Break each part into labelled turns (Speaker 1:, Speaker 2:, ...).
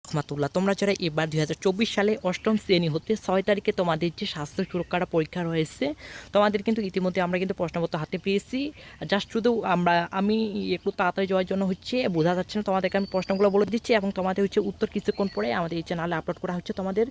Speaker 1: রহমাতুল্লাহ। তোমরা যারা এবার 2024 সালে অষ্টম শ্রেণী হতে 6 তারিখে তোমাদের যে স্বাস্থ্য সুরক্ষাটা পরীক্ষা রয়েছে, তোমাদের কিন্তু ইতিমধ্যে আমরা কিন্তু প্রশ্নপত্র হাতে পেয়েছি। জাস্ট শুধু আমি একটু তাড়াতাড়ি যাওয়ার জন্য বোঝা যাচ্ছে না, তোমাদেরকে আমি প্রশ্নগুলো বলে দিচ্ছি এবং তোমাদের উত্তর কিছুক্ষণ পরে আমাদের এই চ্যানেলে আপলোড করা হচ্ছে। তোমাদের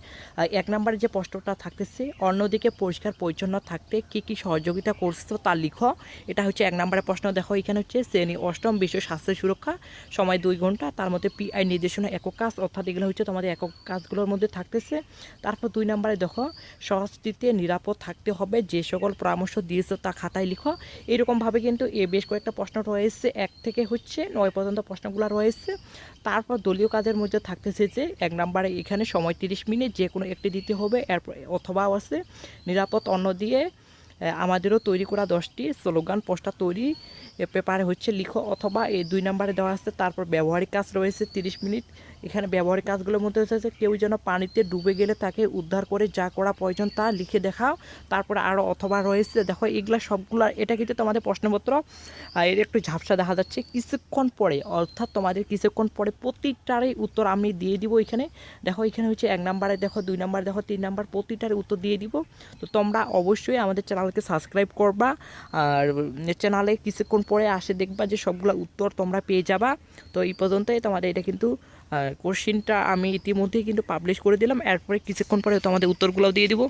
Speaker 1: 1 নম্বরে যে প্রশ্নটা থাকতেছে, অন্যদিকে পরিষ্কার পরিচ্ছন্ন থাকতে কী কী সহযোগিতা করছো তা লিখো। এটা 1 নম্বরের প্রশ্ন। দেখো এখানে শ্রেণী অষ্টম বিশ্ব স্বাস্থ্য সুরক্ষা, সময় 2 ঘন্টা, তার মধ্যে পিআই নির্দেশনা একক কাজ, অর্থাৎ এগুলো তোমাদের একক কাজগুলোর মধ্যে থাকতেছে। তারপর 2 নম্বরে দেখো সংস্কৃতিতে নিরাপদ থাকতে হবে, যে সকল পরামর্শ দিয়েছো তা খাতায় লিখো। এরকমভাবে কিন্তু বেশ কয়েকটা প্রশ্ন রয়েছে, 1 থেকে 9 পর্যন্ত প্রশ্নগুলো রয়েছে। তারপর দলীয় কাজের মধ্যে থাকতেছে যে 1 নম্বরে এখানে সময় 30 মিনিট, যে কোনো একটি দিতে হবে। এরপর অথবা আছে নিরাপদ অন্ন দিয়ে আমাদেরও তৈরি করা 10টি স্লোগান পোস্টার তৈরি পেপারে লিখো, অথবা এই 2 নম্বরে দেওয়া আছে। তারপর ব্যবহারিক কাজ রয়েছে 30 মিনিট। এখানে ব্যবহারিক কাজগুলোর মধ্যে হচ্ছে কেউ যেন পানিতে ডুবে গেলে তাকে উদ্ধার করে যা করা প্রয়োজন তা লিখে দেখাও। তারপরে আরও অথবা রয়েছে। দেখো এগুলা সবগুলা, এটা কিন্তু তোমাদের প্রশ্নপত্র এর একটু ঝাপসা দেখা যাচ্ছে। কিছুক্ষণ পরে, অর্থাৎ তোমাদের কিছুক্ষণ পরে প্রতিটারই উত্তর আমি দিয়ে দিব এখানে। দেখো এখানে 1 নম্বরে দেখো, 2 নম্বরে দেখো, 3 নম্বর, প্রতিটার উত্তর দিয়ে দিব। তো তোমরা অবশ্যই আমাদের চ্যানেলকে সাবস্ক্রাইব করবা, আর চ্যানেলে কিছুক্ষণ পরে আসে দেখবা যে সবগুলো উত্তর তোমরা পেয়ে যাবা। তো এই পর্যন্তই তোমাদের এটা কিন্তু কোশ্চিনটা আমি ইতিমধ্যেই কিন্তু পাবলিশ করে দিলাম। এরপরে কিছুক্ষণ পরে তোমাদের উত্তরগুলোও দিয়ে দিব।